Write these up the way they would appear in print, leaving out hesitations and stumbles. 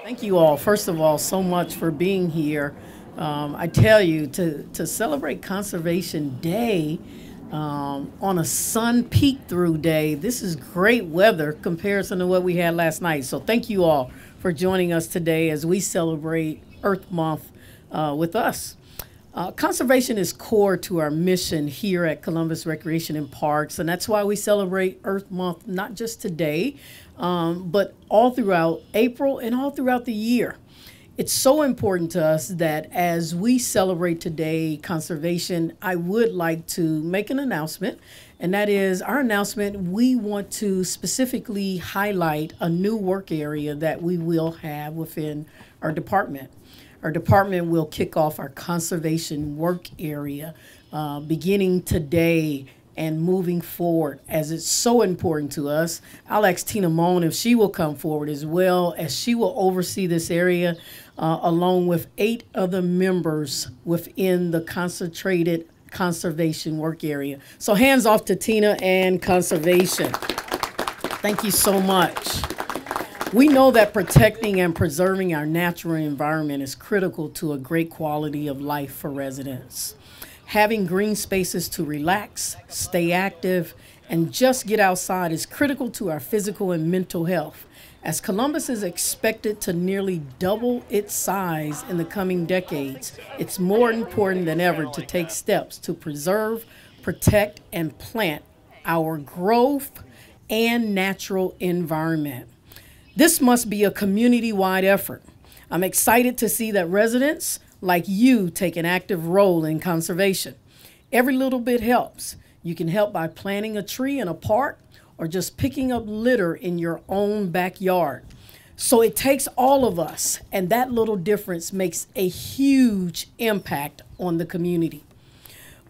Thank you all, first of all, so much for being here. I tell you, to celebrate Conservation Day on a sun peek through day, this is great weather comparison to what we had last night. So thank you all for joining us today as we celebrate Earth Month with us. Conservation is core to our mission here at Columbus Recreation and Parks, and that's why we celebrate Earth Month not just today, but all throughout April and all throughout the year. It's so important to us that as we celebrate today conservation, I would like to make an announcement, and that is our announcement. We want to specifically highlight a new work area that we will have within our department. Our department will kick off our conservation work area beginning today and moving forward, as it's so important to us. I'll ask Tina Moan if she will come forward, as well as she will oversee this area along with 8 other members within the concentrated conservation work area. So hands off to Tina and conservation. Thank you so much. We know that protecting and preserving our natural environment is critical to a great quality of life for residents. Having green spaces to relax, stay active, and just get outside is critical to our physical and mental health. As Columbus is expected to nearly double its size in the coming decades, it's more important than ever to take steps to preserve, protect, and plant our growth and natural environment. This must be a community-wide effort. I'm excited to see that residents like you take an active role in conservation. Every little bit helps. You can help by planting a tree in a park or just picking up litter in your own backyard. So it takes all of us, and that little difference makes a huge impact on the community.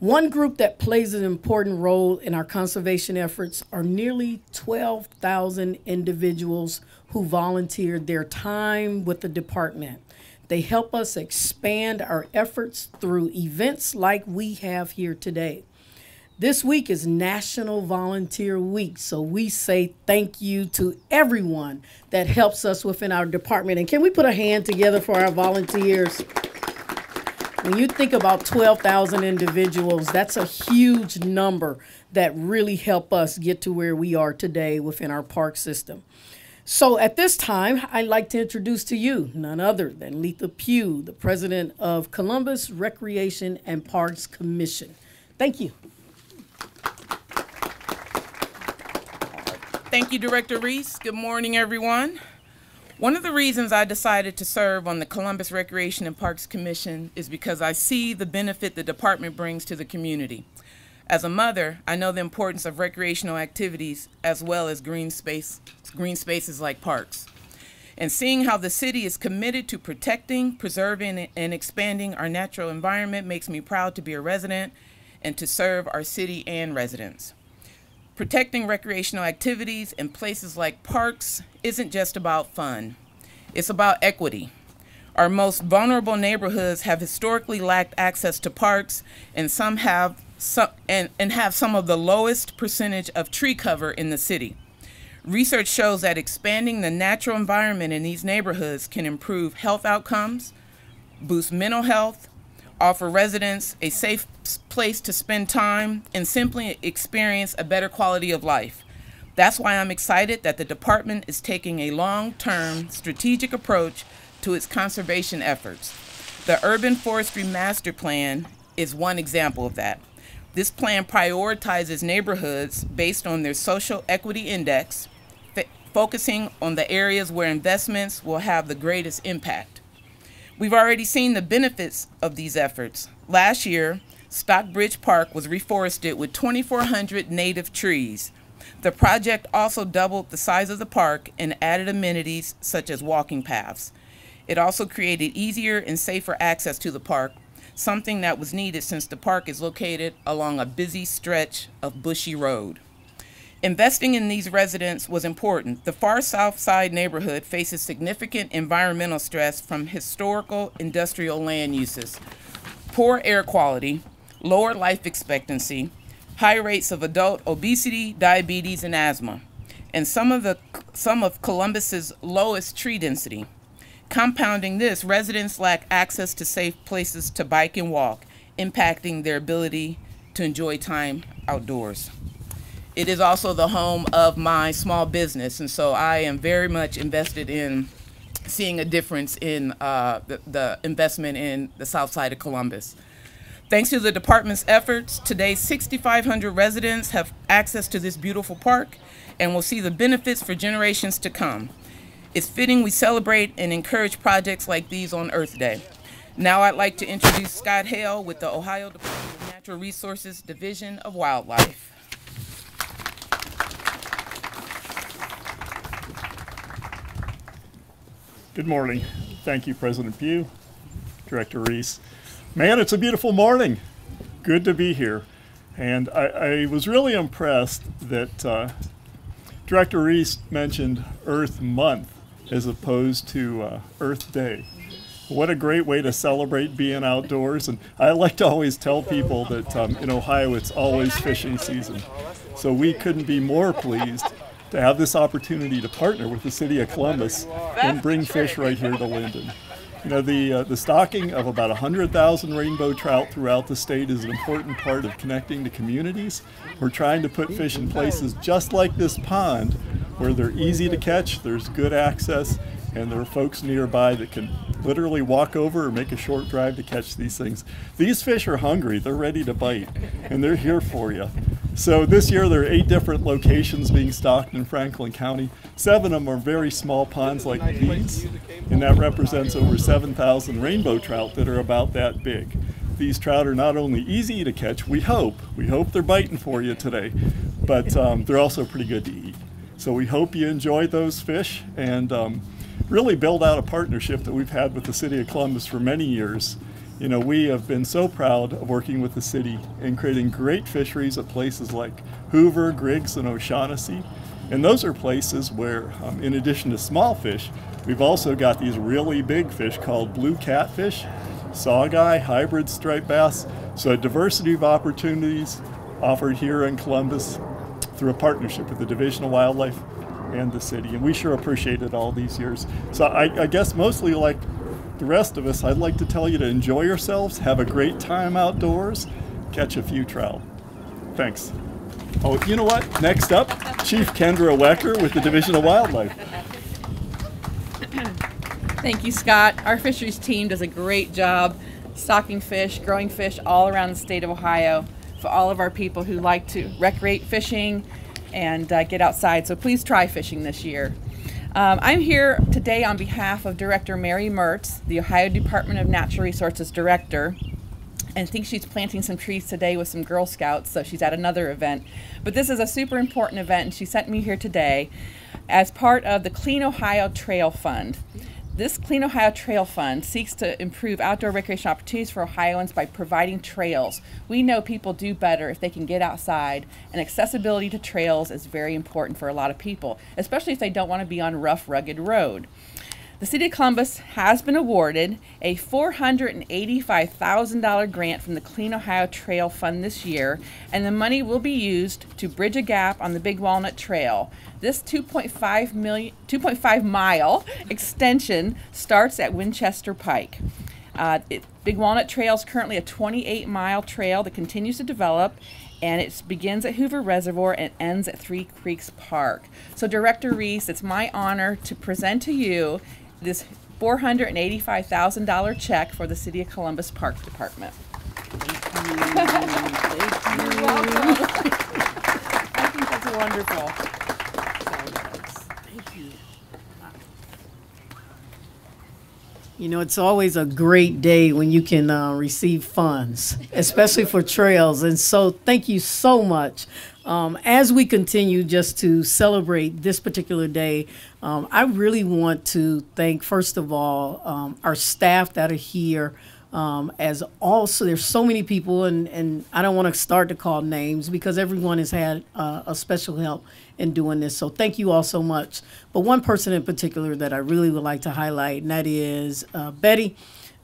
One group that plays an important role in our conservation efforts are nearly 12,000 individuals who volunteered their time with the department. They help us expand our efforts through events like we have here today. This week is National Volunteer Week, so we say thank you to everyone that helps us within our department. And can we put a hand together for our volunteers? When you think about 12,000 individuals, that's a huge number that really help us get to where we are today within our park system. So at this time, I'd like to introduce to you none other than Letha Pugh, the president of Columbus Recreation and Parks Commission. Thank you. Thank you, Director Reese. Good morning, everyone. One of the reasons I decided to serve on the Columbus Recreation and Parks Commission is because I see the benefit the department brings to the community. As a mother, I know the importance of recreational activities as well as green spaces like parks. And seeing how the city is committed to protecting, preserving, and expanding our natural environment makes me proud to be a resident and to serve our city and residents. Protecting recreational activities in places like parks isn't just about fun. It's about equity. Our most vulnerable neighborhoods have historically lacked access to parks, and some have some of the lowest percentage of tree cover in the city. Research shows that expanding the natural environment in these neighborhoods can improve health outcomes, boost mental health, offer residents a safe place to spend time, and simply experience a better quality of life. That's why I'm excited that the department is taking a long-term strategic approach to its conservation efforts. The Urban Forestry Master Plan is one example of that. This plan prioritizes neighborhoods based on their social equity index, focusing on the areas where investments will have the greatest impact. We've already seen the benefits of these efforts. Last year, Stockbridge Park was reforested with 2,400 native trees. The project also doubled the size of the park and added amenities such as walking paths. It also created easier and safer access to the park, something that was needed since the park is located along a busy stretch of bushy road. Investing in these residents was important. The far south side neighborhood faces significant environmental stress from historical industrial land uses, poor air quality, lower life expectancy, high rates of adult obesity, diabetes, and asthma, and some of Columbus's lowest tree density. Compounding this, residents lack access to safe places to bike and walk, impacting their ability to enjoy time outdoors. It is also the home of my small business, and so I am very much invested in seeing a difference in the investment in the south side of Columbus. Thanks to the department's efforts, today 6,500 residents have access to this beautiful park and will see the benefits for generations to come. It's fitting we celebrate and encourage projects like these on Earth Day. Now I'd like to introduce Scott Hale with the Ohio Department of Natural Resources Division of Wildlife. Good morning. Thank you, President Pugh, Director Reese. Man, it's a beautiful morning. Good to be here. And I was really impressed that Director Reese mentioned Earth Month as opposed to Earth Day. What a great way to celebrate being outdoors. And I like to always tell people that in Ohio it's always fishing season. So we couldn't be more pleased to have this opportunity to partner with the City of Columbus and bring fish right here to Linden. You know, the stocking of about 100,000 rainbow trout throughout the state is an important part of connecting to communities. We're trying to put fish in places just like this pond where they're easy to catch, there's good access, and there are folks nearby that can literally walk over or make a short drive to catch these things. These fish are hungry, they're ready to bite, and they're here for you. So this year there are 8 different locations being stocked in Franklin County. 7 of them are very small ponds like these, and that represents over 7,000 rainbow trout that are about that big. These trout are not only easy to catch, we hope they're biting for you today, but they're also pretty good to eat. So we hope you enjoy those fish and really build out a partnership that we've had with the City of Columbus for many years. You know, we have been so proud of working with the city and creating great fisheries at places like Hoover, Griggs, and O'Shaughnessy. And those are places where, in addition to small fish, we've also got these really big fish called blue catfish, saugeye, hybrid striped bass. So a diversity of opportunities offered here in Columbus through a partnership with the Division of Wildlife and the city. And we sure appreciate it all these years. So I guess mostly like the rest of us, I'd like to tell you to enjoy yourselves, have a great time outdoors, catch a few trout. Thanks. Oh, you know what? Next up, Chief Kendra Wecker with the Division of Wildlife. Thank you, Scott. Our fisheries team does a great job stocking fish, growing fish all around the state of Ohio for all of our people who like to recreate fishing and get outside. So please try fishing this year. I'm here today on behalf of Director Mary Mertz, the Ohio Department of Natural Resources Director. And I think she's planting some trees today with some Girl Scouts, so she's at another event. But this is a super important event, and she sent me here today as part of the Clean Ohio Trail Fund. This Clean Ohio Trail Fund seeks to improve outdoor recreation opportunities for Ohioans by providing trails. We know people do better if they can get outside, and accessibility to trails is very important for a lot of people, especially if they don't want to be on rough, rugged road. The City of Columbus has been awarded a $485,000 grant from the Clean Ohio Trail Fund this year, and the money will be used to bridge a gap on the Big Walnut Trail. This 2.5 mile extension starts at Winchester Pike. Big Walnut Trail is currently a 28-mile trail that continues to develop, and it begins at Hoover Reservoir and ends at Three Creeks Park. So Director Reese, it's my honor to present to you this $485,000 check for the City of Columbus Park Department. Thank you. You're welcome. I think that's wonderful. Thank you. You know, it's always a great day when you can receive funds, especially for trails. And so thank you so much. As we continue just to celebrate this particular day, I really want to thank, first of all, our staff that are here. As also, there's so many people, and I don't want to start to call names because everyone has had a special help in doing this. So thank you all so much. But one person in particular that I really would like to highlight, and that is Betty.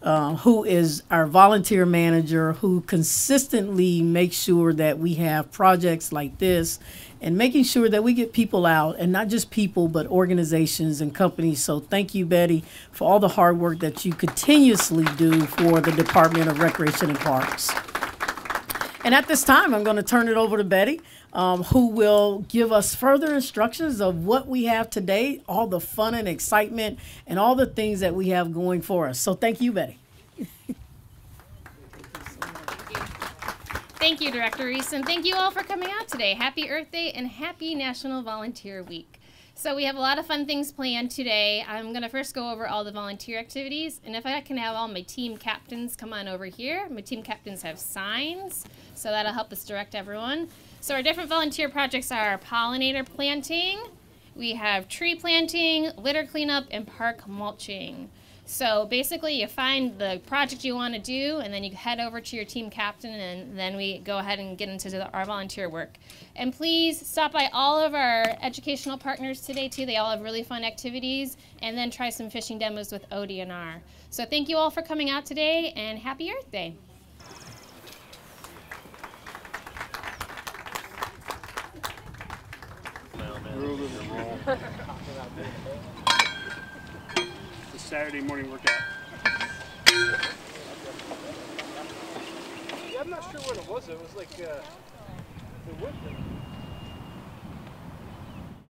who is our volunteer manager, who consistently makes sure that we have projects like this and making sure that we get people out, and not just people, but organizations and companies. So thank you, Betty, for all the hard work that you continuously do for the Department of Recreation and Parks. And at this time, I'm going to turn it over to Betty, who will give us further instructions of what we have today, all the fun and excitement, and all the things that we have going for us. So thank you, Betty. Thank you, Director Reese, and thank you all for coming out today. Happy Earth Day and happy National Volunteer Week. So we have a lot of fun things planned today. I'm going to first go over all the volunteer activities, and if I can have all my team captains come on over here. My team captains have signs, so that'll help us direct everyone. So our different volunteer projects are pollinator planting, we have tree planting, litter cleanup, and park mulching. So basically you find the project you want to do, and then you head over to your team captain, and then we go ahead and get into our volunteer work. And please stop by all of our educational partners today too. They all have really fun activities, and then try some fishing demos with ODNR. So thank you all for coming out today, and happy Earth Day. Saturday morning workout. Yeah, I'm not sure what it was. It was like the wood thing.